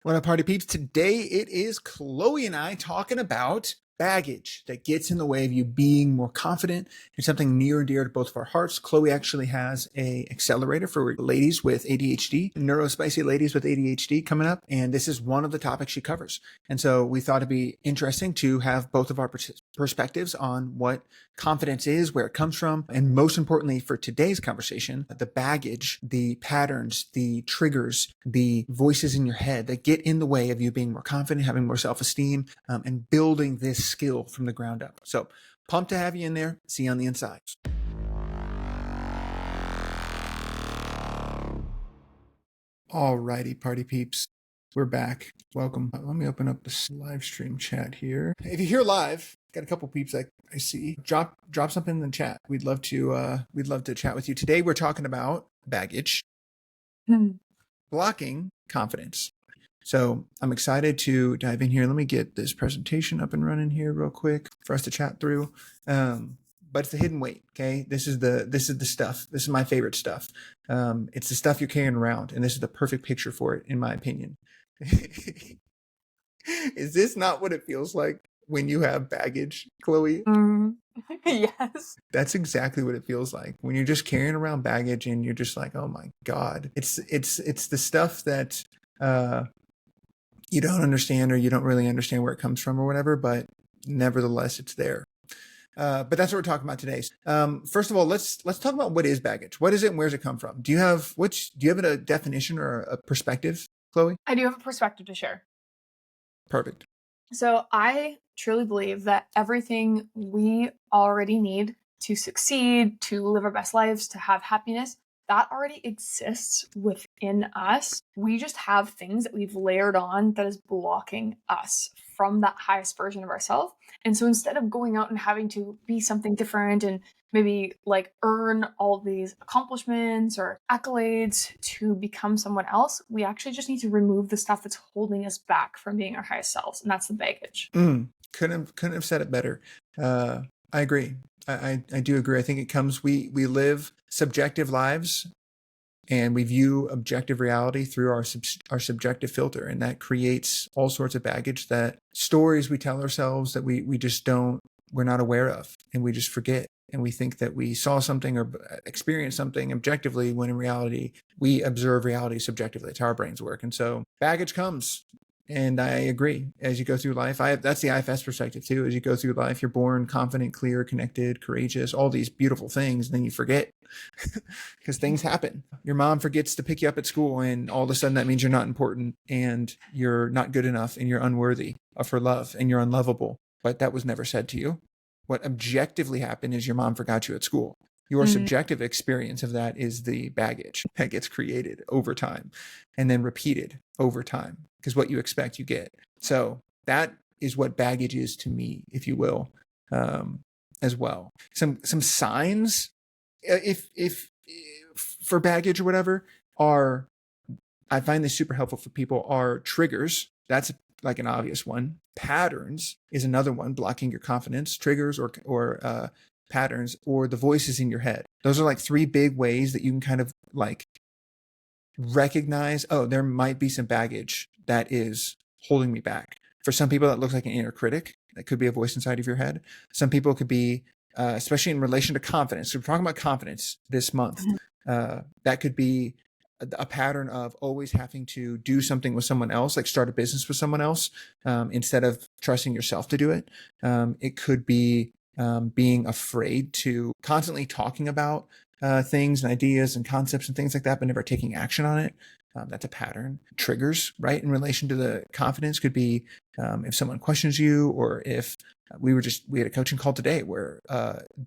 What up, party peeps? Today it is Chloe and I talking about baggage that gets in the way of you being more confident. It's something near and dear to both of our hearts. Chloe actually has a accelerator for ladies with ADHD, neurospicy ladies with ADHD coming up, and this is one of the topics she covers. And so we thought it'd be interesting to have both of our perspectives on what confidence is, where it comes from, and most importantly for today's conversation, the baggage, the patterns, the triggers, the voices in your head that get in the way of you being more confident, having more self-esteem, and building this skill from the ground up. So pumped to have you in there. See you on the inside. Alrighty, party peeps. We're back. Welcome. Let me open up this live stream chat here. If you're here live, got a couple peeps I see. Drop something in the chat. We'd love to chat with you. Today we're talking about baggage, blocking confidence. So I'm excited to dive in here. Let me get this presentation up and running here real quick for us to chat through. But it's the hidden weight. Okay. This is the stuff. This is my favorite stuff. It's the stuff you're carrying around. And this is the perfect picture for it, in my opinion. Is this not what it feels like when you have baggage, Chloe? Yes. That's exactly what it feels like when you're just carrying around baggage and you're just like, oh my God. It's the stuff that, you don't understand, or you don't really understand where it comes from or whatever, but nevertheless, it's there. But that's what we're talking about today. First of all, let's talk about what is baggage. What is it and where does it come from? Do you have a definition or a perspective, Chloe? I do have a perspective to share. Perfect. So I truly believe that everything we already need to succeed, to live our best lives, to have happiness, that already exists within us. We just have things that we've layered on that is blocking us from that highest version of ourselves. And so instead of going out and having to be something different and maybe like earn all these accomplishments or accolades to become someone else, we actually just need to remove the stuff that's holding us back from being our highest selves. And that's the baggage. Couldn't have said it better. I agree. I do agree. I think it comes, we live subjective lives and we view objective reality through our subjective filter. And that creates all sorts of baggage, that stories we tell ourselves that we're not aware of, and we just forget. And we think that we saw something or experienced something objectively, when in reality, we observe reality subjectively. It's how our brains work. And so baggage comes. And I agree. As you go through life, that's the IFS perspective too. As you go through life, you're born confident, clear, connected, courageous, all these beautiful things. And then you forget because things happen. Your mom forgets to pick you up at school, and all of a sudden that means you're not important and you're not good enough and you're unworthy of her love and you're unlovable. But that was never said to you. What objectively happened is your mom forgot you at school. Your subjective experience of that is the baggage that gets created over time and then repeated over time, because what you expect, you get. So that is what baggage is to me, if you will, as well. Some signs, if for baggage or whatever, are, I find this super helpful for people, are triggers. That's like an obvious one. Patterns is another one, blocking your confidence. Triggers or patterns, or the voices in your head. Those are like three big ways that you can kind of like recognize, oh, there might be some baggage that is holding me back. For some people, that looks like an inner critic. That could be a voice inside of your head. Some people could be, especially in relation to confidence. So we're talking about confidence this month. That could be a pattern of always having to do something with someone else, like start a business with someone else, instead of trusting yourself to do it. It could be being afraid to constantly talking about things and ideas and concepts and things like that, but never taking action on it. That's a pattern. Triggers, right, in relation to the confidence could be if someone questions you, or if we had a coaching call today where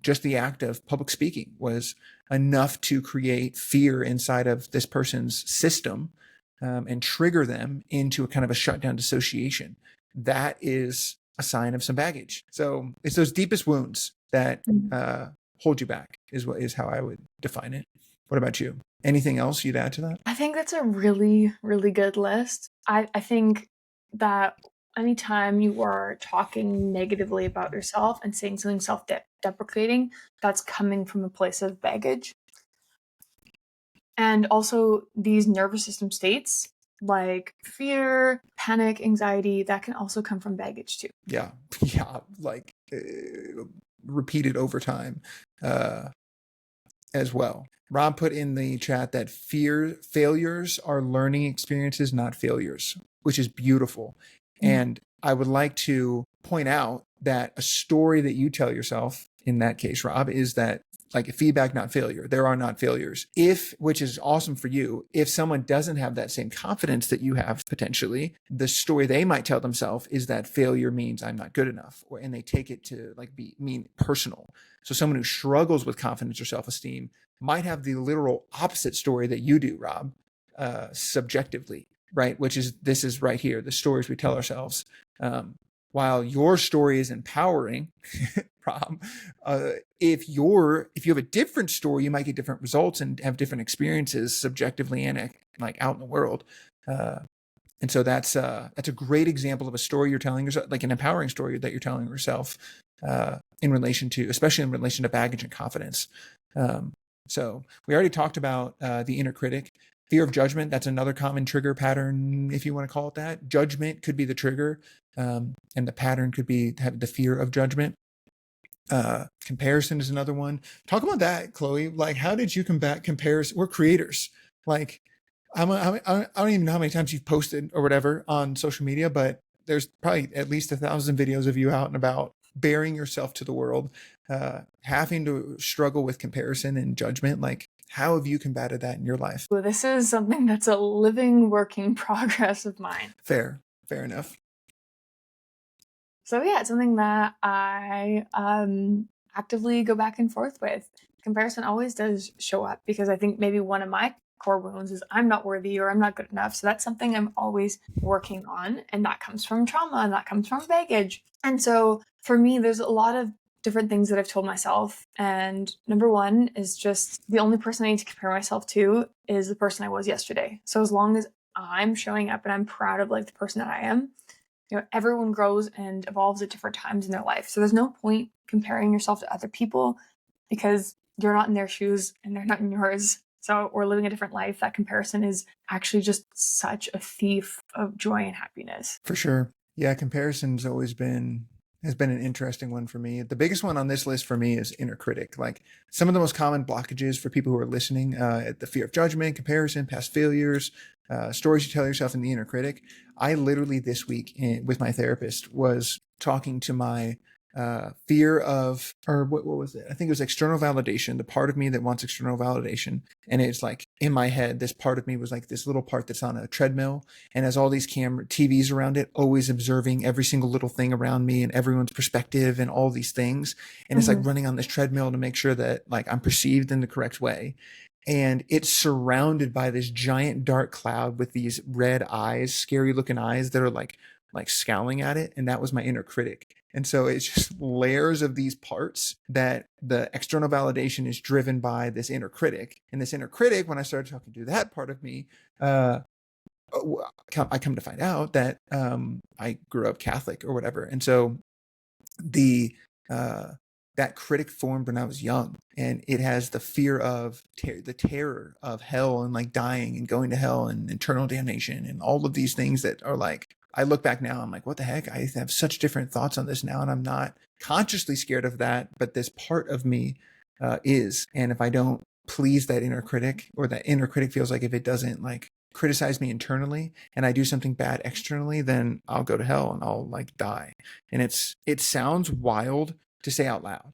just the act of public speaking was enough to create fear inside of this person's system and trigger them into a kind of a shutdown dissociation. That is a sign of some baggage. So it's those deepest wounds that hold you back is how I would define it. What about you? Anything else you'd add to that? I think that's a really, really good list. I think that anytime you are talking negatively about yourself and saying something self-deprecating, that's coming from a place of baggage. And also these nervous system states like fear, panic, anxiety, that can also come from baggage too. Yeah. Like repeated over time as well. Rob put in the chat that failures are learning experiences, not failures, which is beautiful. And I would like to point out that a story that you tell yourself in that case, Rob, is that like feedback, not failure. There are not failures. Which is awesome for you, if someone doesn't have that same confidence that you have potentially, the story they might tell themselves is that failure means I'm not good enough, and they take it to like mean personal. So someone who struggles with confidence or self-esteem might have the literal opposite story that you do, Rob, subjectively, right? This is right here, the stories we tell ourselves. While your story is empowering, Rob, if you have a different story, you might get different results and have different experiences subjectively and like out in the world. And so that's a great example of a story you're telling yourself, like an empowering story that you're telling yourself, especially in relation to baggage and confidence. So we already talked about the inner critic. Fear of judgment, that's another common trigger pattern, if you want to call it that. Judgment could be the trigger, and the pattern could be have the fear of judgment. Comparison is another one. Talk about that, Chloe. Like, how did you combat comparison? We're creators. Like, I don't even know how many times you've posted or whatever on social media, but there's probably at least 1,000 videos of you out and about bearing yourself to the world, having to struggle with comparison and judgment. Like, how have you combated that in your life? Well, this is something that's a living, working progress of mine. Fair enough. So yeah, it's something that I actively go back and forth with. Comparison always does show up because I think maybe one of my core wounds is I'm not worthy or I'm not good enough. So that's something I'm always working on. And that comes from trauma and that comes from baggage. And so for me, there's a lot of different things that I've told myself. And number one is just the only person I need to compare myself to is the person I was yesterday. So as long as I'm showing up and I'm proud of like the person that I am, everyone grows and evolves at different times in their life. So there's no point comparing yourself to other people because you're not in their shoes and they're not in yours. So we're living a different life. That comparison is actually just such a thief of joy and happiness. For sure. Yeah, comparison's always has been an interesting one for me. The biggest one on this list for me is inner critic. Like some of the most common blockages for people who are listening, the fear of judgment, comparison, past failures, stories you tell yourself, in the inner critic. I literally this week with my therapist was talking to my fear of, or what was it? I think it was external validation, the part of me that wants external validation. And it's like in my head, this part of me was like this little part that's on a treadmill and has all these TVs around it, always observing every single little thing around me and everyone's perspective and all these things. And it's like running on this treadmill to make sure that like I'm perceived in the correct way. And it's surrounded by this giant dark cloud with these red eyes, scary looking eyes that are like scowling at it. And that was my inner critic. And so it's just layers of these parts that the external validation is driven by this inner critic. And this inner critic, when I started talking to that part of me, I come to find out that I grew up Catholic or whatever. And so that critic formed when I was young, and it has the fear of the terror of hell and like dying and going to hell and eternal damnation and all of these things that are like, I look back now, I'm like, what the heck? I have such different thoughts on this now, and I'm not consciously scared of that, but this part of me is. And if I don't please that inner critic, or that inner critic feels like if it doesn't like criticize me internally and I do something bad externally, then I'll go to hell and I'll like die. And it sounds wild to say out loud,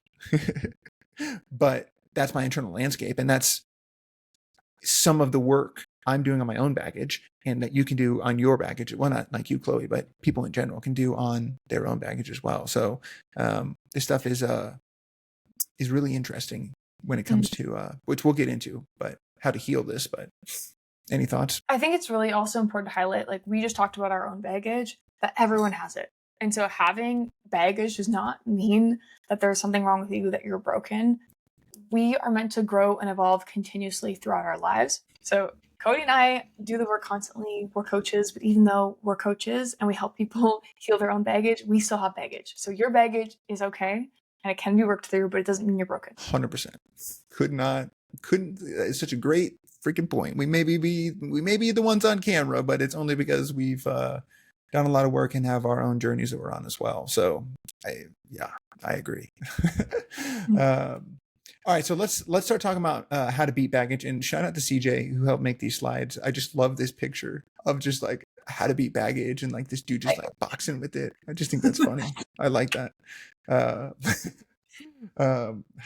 but that's my internal landscape. And that's some of the work I'm doing on my own baggage, and that you can do on your baggage. Well, not like you, Chloe, but people in general can do on their own baggage as well. So this stuff is really interesting when it comes to which we'll get into, but how to heal this. But any thoughts? I think it's really also important to highlight, like we just talked about our own baggage, that everyone has it. And so having baggage does not mean that there's something wrong with you, that you're broken. We are meant to grow and evolve continuously throughout our lives. So Cody and I do the work constantly. We're coaches, but even though we're coaches and we help people heal their own baggage, we still have baggage. So your baggage is okay and it can be worked through, but it doesn't mean you're broken. 100%. It's such a great freaking point. We may be the ones on camera, but it's only because we've done a lot of work and have our own journeys that we're on as well. So I agree. All right, so let's start talking about how to beat baggage. And shout out to CJ who helped make these slides. I just love this picture of just like how to beat baggage and like this dude just like boxing with it. I just think that's funny. I like that. How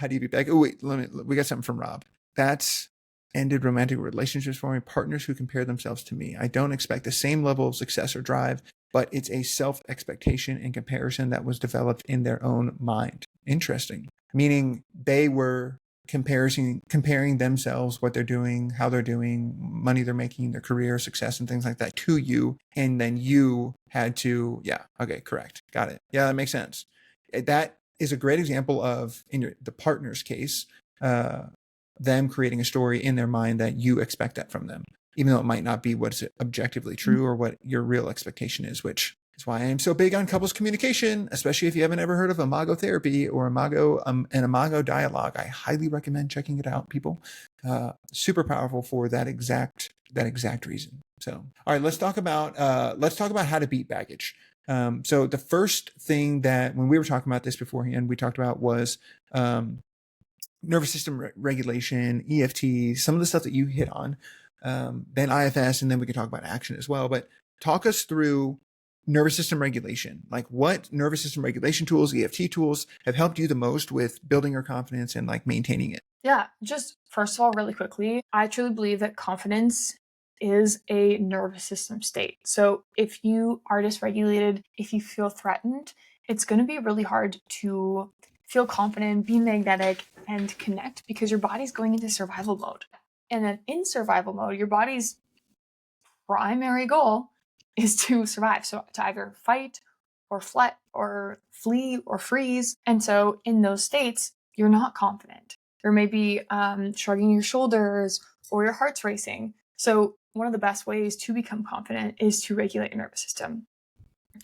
do you beat baggage? Oh wait, we got something from Rob. That's ended romantic relationships for me. Partners who compare themselves to me. I don't expect the same level of success or drive, but it's a self-expectation and comparison that was developed in their own mind. Interesting. Meaning they were comparing themselves, what they're doing, how they're doing, money they're making, their career, success, and things like that to you. And then you had to, okay, correct. Got it. Yeah, that makes sense. That is a great example of, in the partner's case, them creating a story in their mind that you expect that from them, even though it might not be what's objectively true or what your real expectation is, which is why I am so big on couples communication, especially if you haven't ever heard of imago therapy or an imago dialogue. I highly recommend checking it out, people. Super powerful for that exact reason. So, all right, let's talk about how to beat baggage. So the first thing that, when we were talking about this beforehand, we talked about was nervous system regulation, EFT, some of the stuff that you hit on, then IFS, and then we can talk about action as well. But talk us through nervous system regulation. Like, what nervous system regulation tools, EFT tools, have helped you the most with building your confidence and like maintaining it? Yeah, just first of all, really quickly, I truly believe that confidence is a nervous system state. So if you are dysregulated, if you feel threatened, it's going to be really hard to feel confident, be magnetic, and connect, because your body's going into survival mode. And then in survival mode, your body's primary goal is to survive. So to either fight or flee or freeze. And so in those states, you're not confident. You're maybe shrugging your shoulders or your heart's racing. So one of the best ways to become confident is to regulate your nervous system.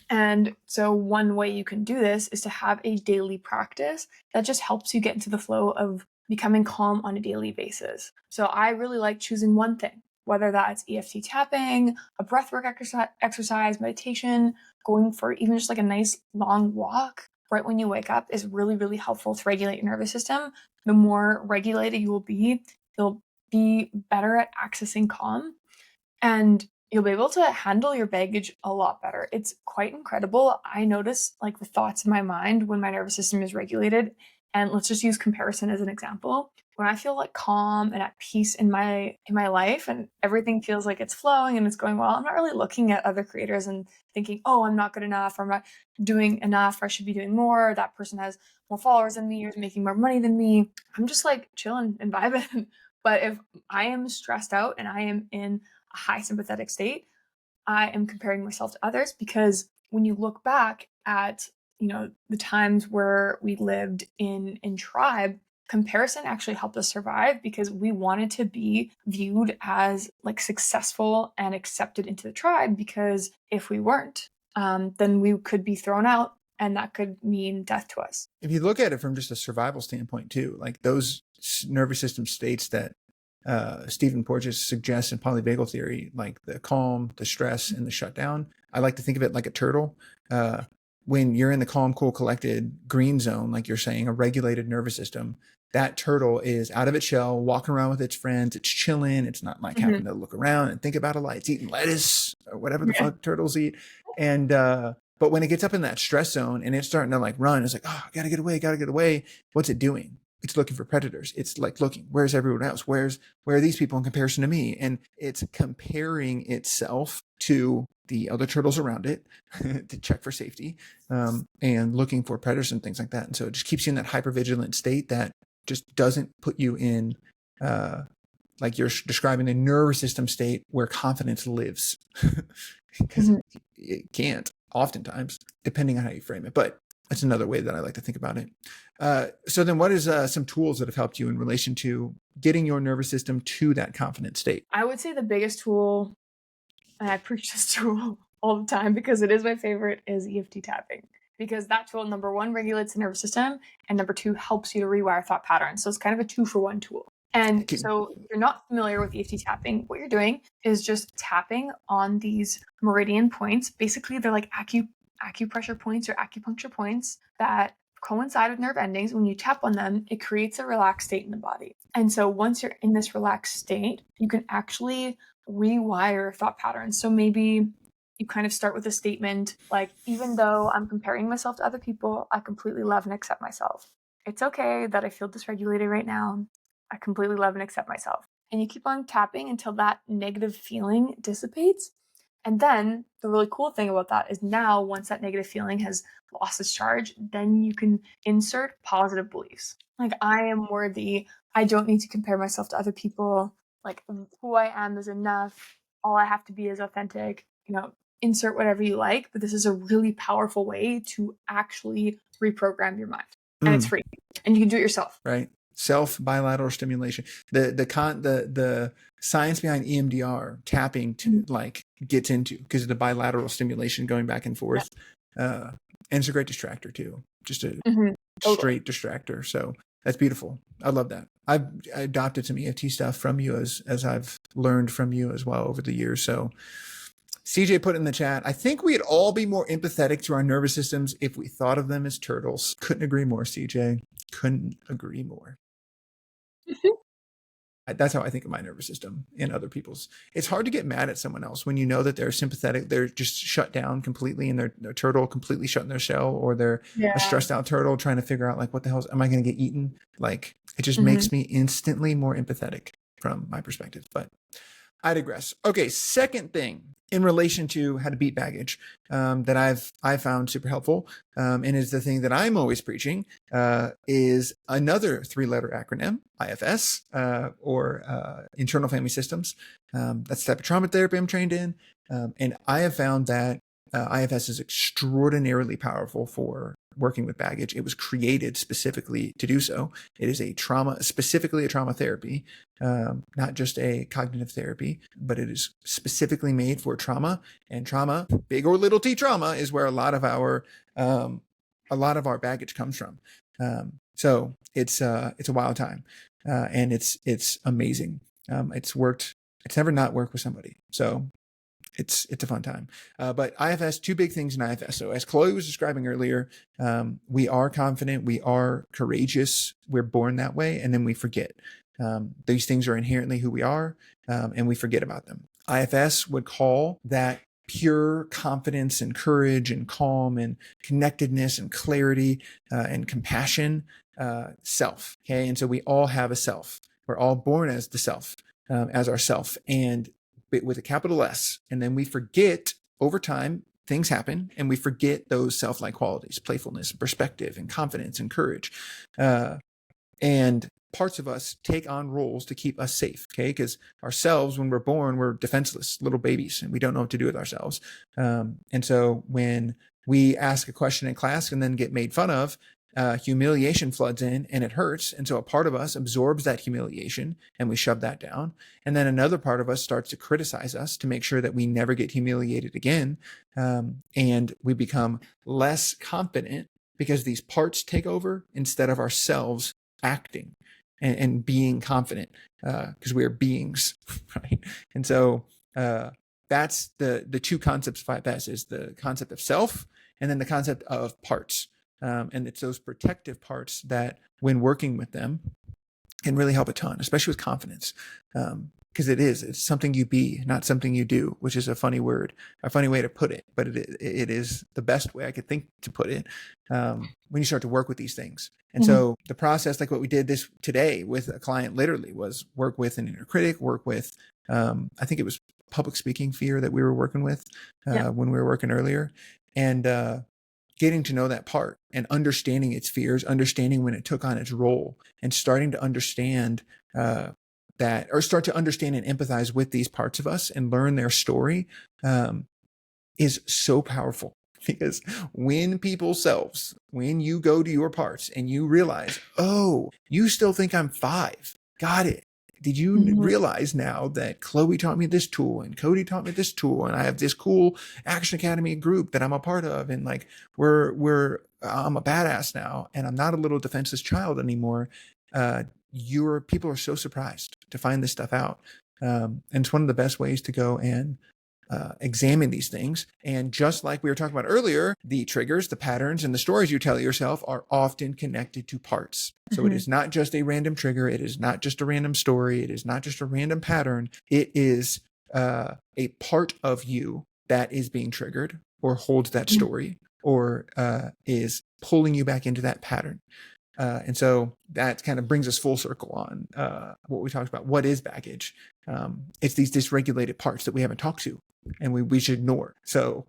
And so one way you can do this is to have a daily practice that just helps you get into the flow of becoming calm on a daily basis. So I really like choosing one thing, whether that's EFT tapping, a breathwork exercise, meditation, going for even just like a nice long walk right when you wake up is really, really helpful to regulate your nervous system. The more regulated you will be, you'll be better at accessing calm, and you'll be able to handle your baggage a lot better. It's quite incredible. I notice like the thoughts in my mind when my nervous system is regulated. And let's just use comparison as an example. When I feel like calm and at peace in my life and everything feels like it's flowing and it's going well, I'm not really looking at other creators and thinking, oh, I'm not good enough, or I'm not doing enough, or I should be doing more, or that person has more followers than me or is making more money than me. I'm just like chilling and vibing. But if I am stressed out and I am in a high sympathetic state, I am comparing myself to others, because when you look back at, the times where we lived in tribe, comparison actually helped us survive, because we wanted to be viewed as like successful and accepted into the tribe, because if we weren't, then we could be thrown out, and that could mean death to us. If you look at it from just a survival standpoint too, like those nervous system states that Stephen Porges suggests in polyvagal theory, like the calm, the stress, and the shutdown. I like to think of it like a turtle. When you're in the calm, cool, collected green zone, like you're saying, a regulated nervous system, that turtle is out of its shell, walking around with its friends. It's chilling. It's not like having to look around and think about a lot. It's eating lettuce or whatever the fuck turtles eat. And but when it gets up in that stress zone and it's starting to like run, it's like, oh, I gotta get away. What's it doing? It's looking for predators. It's like looking, where's everyone else? Where are these people in comparison to me? And it's comparing itself to the other turtles around it to check for safety, and looking for predators and things like that. And so it just keeps you in that hypervigilant state that just doesn't put you in, like you're describing, a nervous system state where confidence lives, because it can't oftentimes, depending on how you frame it. But that's another way that I like to think about it. So then what is some tools that have helped you in relation to getting your nervous system to that confident state? I would say the biggest tool, and I preach this tool all the time because it is my favorite, is EFT tapping. Because that tool, number one, regulates the nervous system, and number two, helps you to rewire thought patterns. So it's kind of a 2-for-1 tool. And so if you're not familiar with EFT tapping, what you're doing is just tapping on these meridian points. Basically, they're like acupressure points or acupuncture points that coincide with nerve endings. When you tap on them, it creates a relaxed state in the body. And so once you're in this relaxed state, you can actually rewire thought patterns. So maybe you kind of start with a statement like, even though I'm comparing myself to other people, I completely love and accept myself. It's okay that I feel dysregulated right now. I completely love and accept myself. And you keep on tapping until that negative feeling dissipates. And then the really cool thing about that is now, once that negative feeling has lost its charge, then you can insert positive beliefs. Like, I am worthy. I don't need to compare myself to other people. Like, who I am is enough. All I have to be is authentic. Insert whatever you like. But this is a really powerful way to actually reprogram your mind. And it's free. And you can do it yourself. Right. Self bilateral stimulation. The science behind EMDR tapping to like gets into because of the bilateral stimulation going back and forth. And it's a great distractor too. Just a straight distractor. So that's beautiful. I love that. I adopted some EFT stuff from you as I've learned from you as well over the years. So CJ put in the chat, I think we'd all be more empathetic to our nervous systems if we thought of them as turtles. Couldn't agree more, CJ. Couldn't agree more. That's how I think of my nervous system and other people's. It's hard to get mad at someone else when you know that they're sympathetic. They're just shut down completely and they're turtle completely shut in their shell, or they're a stressed out turtle trying to figure out like, what the hell am I going to get eaten? Like, it just makes me instantly more empathetic from my perspective. But I digress. Okay, second thing in relation to how to beat baggage that I found super helpful, and is the thing that I'm always preaching, is another 3-letter acronym, IFS, or internal family systems. That's the type of trauma therapy I'm trained in, and I have found that IFS is extraordinarily powerful for working with baggage. It was created specifically to do so. It is specifically a trauma therapy, not just a cognitive therapy, but it is specifically made for trauma. And trauma, big or little t trauma, is where a lot of our baggage comes from. So it's a wild time, and it's amazing. It's never not worked with somebody. So it's a fun time. But IFS, 2 big things in IFS. So as Chloe was describing earlier, we are confident, we are courageous, we're born that way, and then we forget. These things are inherently who we are, and we forget about them. IFS would call that pure confidence and courage and calm and connectedness and clarity and compassion self. Okay. And so we all have a self. We're all born as the self, as ourself, and with a capital S. And then we forget over time, things happen, and we forget those self-like qualities, playfulness, perspective, and confidence and courage. And parts of us take on roles to keep us safe, okay? Because ourselves, when we're born, we're defenseless little babies, and we don't know what to do with ourselves. And so when we ask a question in class and then get made fun of, humiliation floods in and it hurts. And so a part of us absorbs that humiliation and we shove that down. And then another part of us starts to criticize us to make sure that we never get humiliated again. And we become less confident because these parts take over instead of ourselves acting and being confident, because we are beings, right? And so that's the 2 concepts of IFS, is the concept of self and then the concept of parts. And it's those protective parts that, when working with them, can really help a ton, especially with confidence. Because it's something you be, not something you do, which is a funny word, a funny way to put it, but it is the best way I could think to put it, when you start to work with these things. And so the process, like what we did this today with a client, literally was work with an inner critic, work with, I think it was public speaking fear that we were working with when we were working earlier. And getting to know that part and understanding its fears, understanding when it took on its role, and starting to understand that, or start to understand and empathize with these parts of us and learn their story, is so powerful. Because when when you go to your parts and you realize, oh, you still think I'm 5, got it. Did you realize now that Chloe taught me this tool and Cody taught me this tool, and I have this cool Action Academy group that I'm a part of, and like I'm a badass now, and I'm not a little defenseless child anymore. people are so surprised to find this stuff out. And it's one of the best ways to go and examine these things. And just like we were talking about earlier, the triggers, the patterns, and the stories you tell yourself are often connected to parts. So it is not just a random trigger. It is not just a random story. It is not just a random pattern. It is a part of you that is being triggered or holds that story or is pulling you back into that pattern. And so that kind of brings us full circle on what we talked about. What is baggage? It's these dysregulated parts that we haven't talked to and we should ignore. So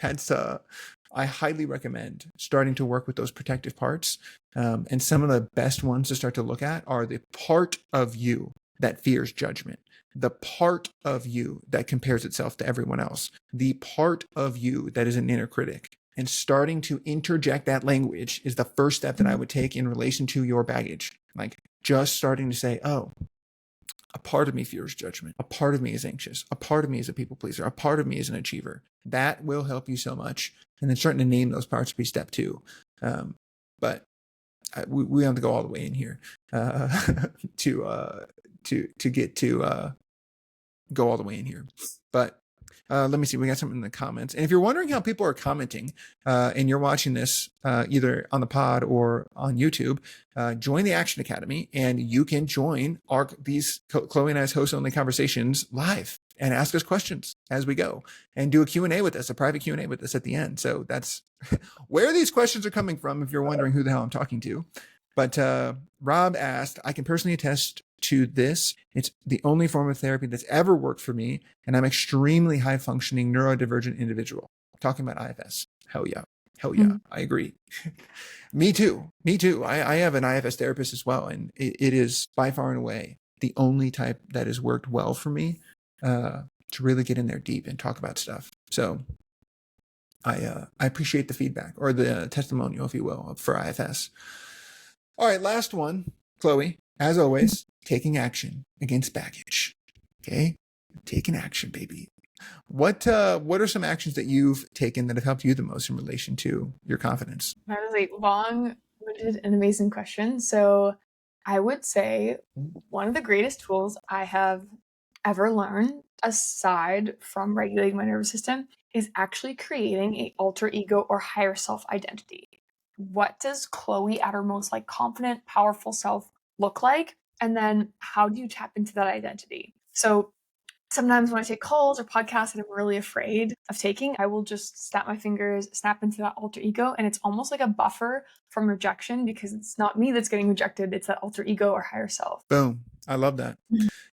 that's, I highly recommend starting to work with those protective parts. And some of the best ones to start to look at are the part of you that fears judgment, the part of you that compares itself to everyone else, the part of you that is an inner critic. And starting to interject that language is the first step that I would take in relation to your baggage. Like just starting to say, oh, a part of me fears judgment. A part of me is anxious. A part of me is a people pleaser. A part of me is an achiever. That will help you so much. And then starting to name those parts will be step two. But we have to go all the way in here to get to go all the way in here. But let me see. We got something in the comments. And if you're wondering how people are commenting and you're watching this either on the pod or on YouTube, join the Action Academy and you can join these Chloe and I's host-only conversations live and ask us questions as we go and do a Q&A with us, a private Q&A with us at the end. So that's where these questions are coming from if you're wondering who the hell I'm talking to. But Rob asked, I can personally attest to this. It's the only form of therapy that's ever worked for me, and I'm extremely high functioning neurodivergent individual. Talking about IFS. Hell yeah. I agree. Me too. I have an IFS therapist as well, and it is by far and away the only type that has worked well for me to really get in there deep and talk about stuff. So I appreciate the feedback or the testimonial, if you will, for IFS. All right, last one, Chloe. As always, taking action against baggage. Okay, taking action, baby. What are some actions that you've taken that have helped you the most in relation to your confidence? That is a long-winded and amazing question. So I would say one of the greatest tools I have ever learned, aside from regulating my nervous system, is actually creating an alter ego or higher self identity. What does Chloe at her most like confident, powerful self look like? And then how do you tap into that identity? So sometimes when I take calls or podcasts that I'm really afraid of taking, I will just snap my fingers, snap into that alter ego. And it's almost like a buffer from rejection because it's not me that's getting rejected. It's that alter ego or higher self. Boom. I love that.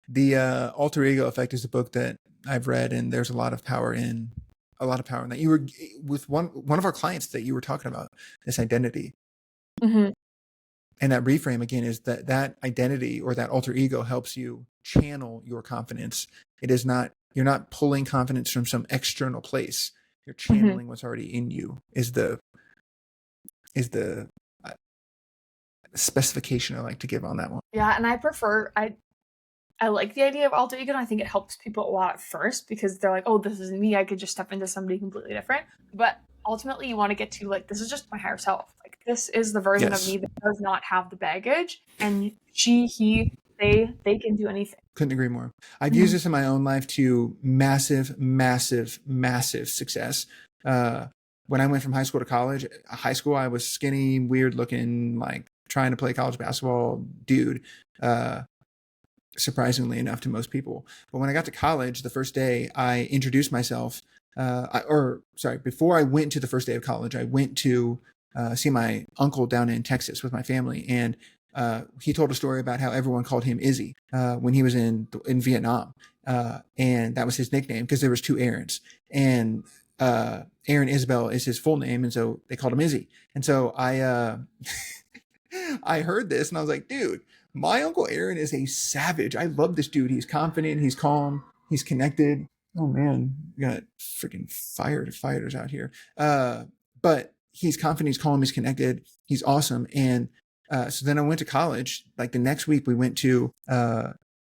The alter ego effect is a book that I've read, and there's a lot of power in that. You were with one of our clients that you were talking about this identity. And that reframe again is that identity or that alter ego helps you channel your confidence. It is not, you're not pulling confidence from some external place. You're channeling what's already in you is the specification I like to give on that one. Yeah. And I like the idea of alter ego, and I think it helps people a lot at first because they're like, oh, this isn't me. I could just step into somebody completely different. But ultimately, you want to get to like, this is just my higher self. Like, this is the version of me that does not have the baggage. And they can do anything. Couldn't agree more. I've used this in my own life to massive success. When I went from high school to college, I was skinny, weird looking, like trying to play college basketball dude. Surprisingly enough to most people. But when I got to college, the first day I introduced myself, before I went to the first day of college, I went to see my uncle down in Texas with my family. And he told a story about how everyone called him Izzy when he was in Vietnam. And that was his nickname because there was two Aarons. And Aaron Isabel is his full name. And so they called him Izzy. And so I heard this and I was like, dude, my Uncle Aaron is a savage. I love this dude. He's confident. He's calm. He's connected. Oh man, we got freaking fighters out here. But he's confident. He's calm. He's connected. He's awesome. And so then I went to college. Like the next week we went to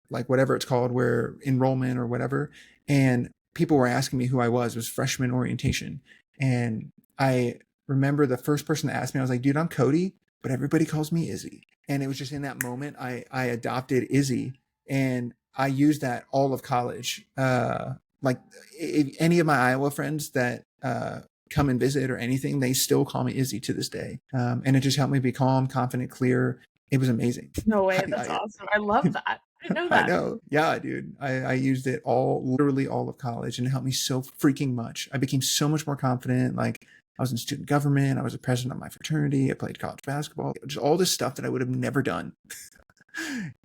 like whatever it's called, where enrollment or whatever. And people were asking me who I was. It was freshman orientation. And I remember the first person that asked me, I was like, dude, I'm Cody. but everybody calls me Izzy. And it was just in that moment, I adopted Izzy, and I used that all of college. Like if any of my Iowa friends that come and visit or anything, they still call me Izzy to this day. And it just helped me be calm, confident, clear. It was amazing. No way. That's I, awesome. I love that. I didn't know I that. know. Yeah, dude. I used it literally all of college, and it helped me so freaking much. I became so much more confident. Like, I was in student government. I was a president of my fraternity. I played college basketball. Just all this stuff that I would have never done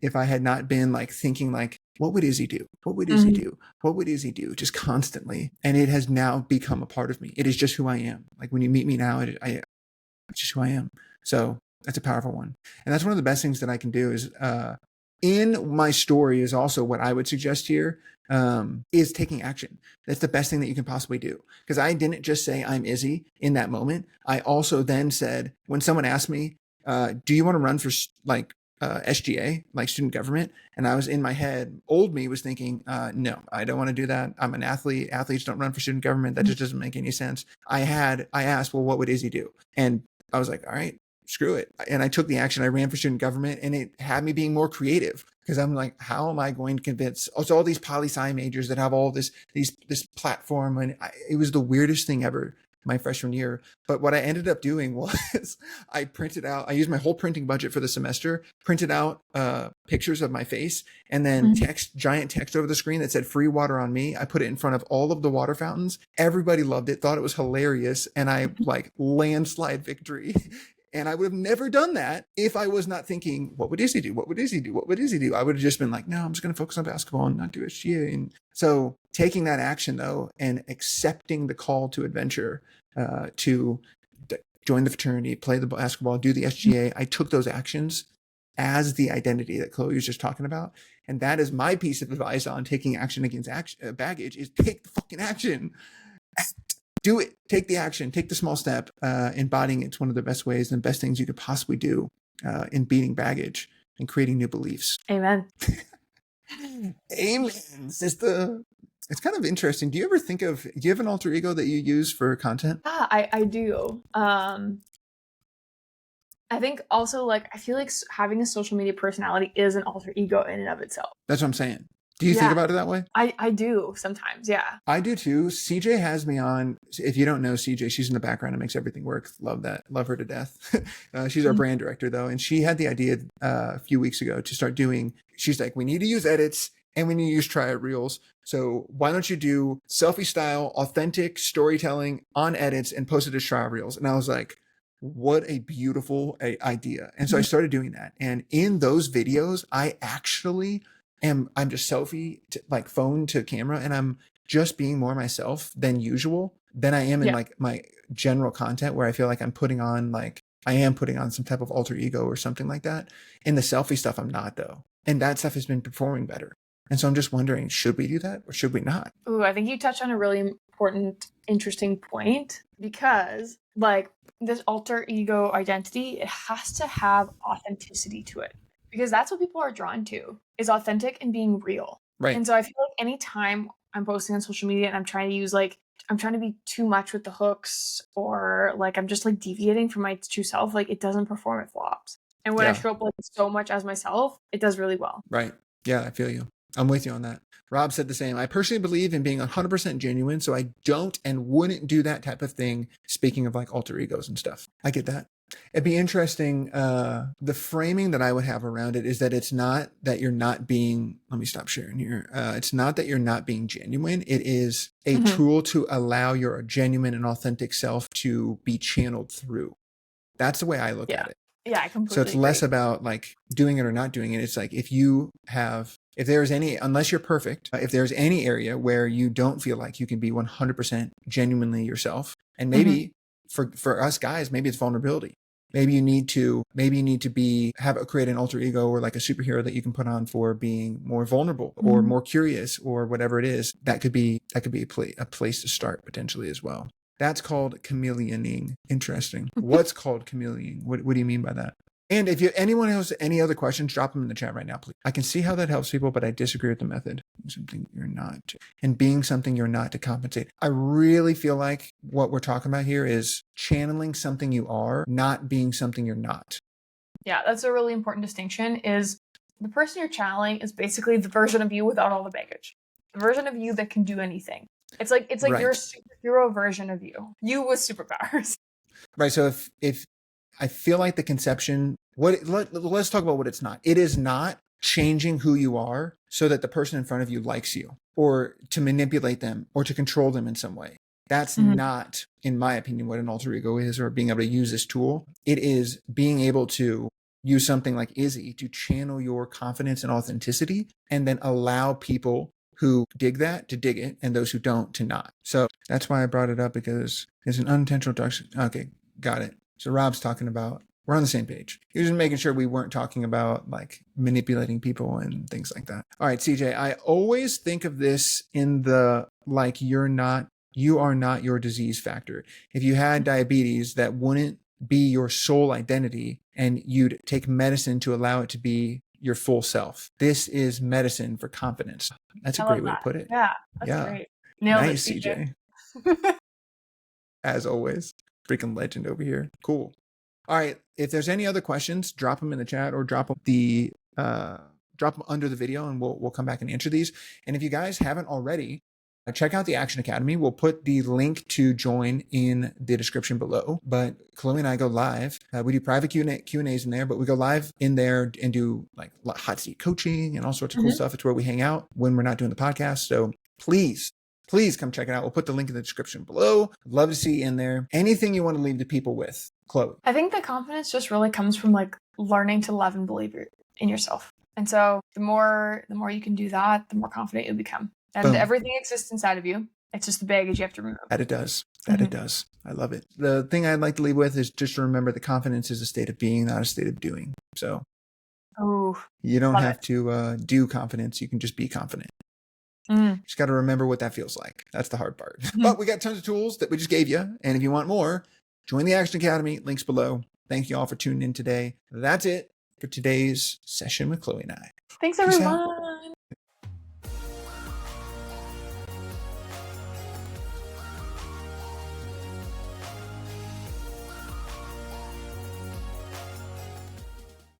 if I had not been like thinking like, what would Izzy do? What would Izzy do? What would Izzy do? Just constantly. And it has now become a part of me. It is just who I am. Like when you meet me now, it's just who I am. So that's a powerful one. And that's one of the best things that I can do is, in my story is also what I would suggest here, is taking action. That's the best thing that you can possibly do. Because I didn't just say I'm Izzy in that moment. I also then said, when someone asked me, do you want to run for like SGA, like student government? And I was in my head, old me was thinking, no, I don't want to do that. I'm an athlete. Athletes don't run for student government. That just doesn't make any sense. I asked, well, what would Izzy do? And I was like, all right, screw it. And I took the action. I ran for student government, and it had me being more creative, because I'm like, how am I going to convince also all these poli-sci majors that have all this platform? And it was the weirdest thing ever my freshman year. But what I ended up doing was I used my whole printing budget for the semester, printed out pictures of my face, and then giant text over the screen that said free water on me. I put it in front of all of the water fountains. Everybody loved it, thought it was hilarious. And I like landslide victory. And I would have never done that if I was not thinking, what would Izzy do? What would Izzy do? What would Izzy do? I would have just been like, no, I'm just going to focus on basketball and not do SGA. And so taking that action, though, and accepting the call to adventure, to join the fraternity, play the basketball, do the SGA, I took those actions as the identity that Chloe was just talking about. And that is my piece of advice on taking action against baggage, is take the fucking action. Do it. Take the action. Take the small step. Embodying it's one of the best ways and best things you could possibly do in beating baggage and creating new beliefs. Amen. Amen, sister. It's kind of interesting. Do you have an alter ego that you use for content? I do. I think also, like, I feel like having a social media personality is an alter ego in and of itself. That's what I'm saying. Do you think about it that way? I do sometimes, yeah. I do too. CJ has me on. If you don't know CJ, she's in the background and makes everything work. Love that. Love her to death. She's our brand director, though. And she had the idea a few weeks ago to start doing, she's like, we need to use edits and we need to use try-out reels. So why don't you do selfie style, authentic storytelling on edits and post it as try-out reels? And I was like, what a beautiful idea. And so I started doing that. And in those videos, I'm just selfie, like phone to camera, and I'm just being more myself than usual than I am in like my general content, where I feel like I am putting on some type of alter ego or something like that. In the selfie stuff, I'm not, though. And that stuff has been performing better. And so I'm just wondering, should we do that or should we not? Ooh, I think you touched on a really important, interesting point, because like this alter ego identity, it has to have authenticity to it, because that's what people are drawn to, is authentic and being real. Right. And so I feel like anytime I'm posting on social media and I'm trying to be too much with the hooks, or like I'm just like deviating from my true self, like it doesn't perform, it flops. And when I show up like so much as myself, it does really well. Right. Yeah, I feel you. I'm with you on that. Rob said the same. I personally believe in being 100% genuine, so I don't and wouldn't do that type of thing. Speaking of like alter egos and stuff, I get that. It'd be interesting. The framing that I would have around it is that it's not that you're not being, let me stop sharing here. It's not that you're not being genuine. It is a tool to allow your genuine and authentic self to be channeled through. That's the way I look at it. Yeah, I completely So it's less about like doing it or not doing it. It's like unless you're perfect, if there's any area where you don't feel like you can be 100% genuinely yourself, and maybe for us guys, maybe it's vulnerability. Maybe you need to create an alter ego or like a superhero that you can put on for being more vulnerable or more curious or whatever it is. That could be a place to start potentially as well. That's called chameleoning. Interesting. What's called chameleoning? What do you mean by that? And if anyone has any other questions, drop them in the chat right now, please. I can see how that helps people, but I disagree with the method. Something you're not, and being something you're not to compensate. I really feel like what we're talking about here is channeling something you are, not being something you're not. Yeah, that's a really important distinction. Is the person you're channeling is basically the version of you without all the baggage, the version of you that can do anything. It's like Right. your superhero version of you with superpowers. Right. So if I feel like the conception, let's talk about what it's not. It is not changing who you are so that the person in front of you likes you, or to manipulate them, or to control them in some way. That's not, in my opinion, what an alter ego is, or being able to use this tool. It is being able to use something like Izzy to channel your confidence and authenticity, and then allow people who dig that to dig it, and those who don't to not. So that's why I brought it up, because there's an unintentional direction. Okay, got it. So Rob's talking about, we're on the same page. He was just making sure we weren't talking about like manipulating people and things like that. All right, CJ, I always think of this in the like you are not your disease factor. If you had diabetes, that wouldn't be your sole identity, and you'd take medicine to allow it to be your full self. This is medicine for confidence. That's a great way to put it. Yeah, that's great. Nailed nice, it, CJ. As always, freaking legend over here. Cool. All right. If there's any other questions, drop them in the chat, or drop them under the video, and we'll come back and answer these. And if you guys haven't already, check out the Action Academy. We'll put the link to join in the description below. But Chloe and I go live. We do private Q&As in there, but we go live in there and do like hot seat coaching and all sorts of cool stuff. It's where we hang out when we're not doing the podcast. So please come check it out. We'll put the link in the description below. I'd love to see you in there. Anything you want to leave the people with, Chloe? I think the confidence just really comes from like learning to love and believe in yourself. And so the more you can do that, the more confident you'll become. And everything exists inside of you. It's just the baggage you have to remove. That it does. It does. I love it. The thing I'd like to leave with is just to remember that confidence is a state of being, not a state of doing. So you don't have to do confidence. You can just be confident. Just got to remember what that feels like. That's the hard part. But we got tons of tools that we just gave you. And if you want more, join the Action Academy. Links below. Thank you all for tuning in today. That's it for today's session with Chloe and I. Thanks, everyone.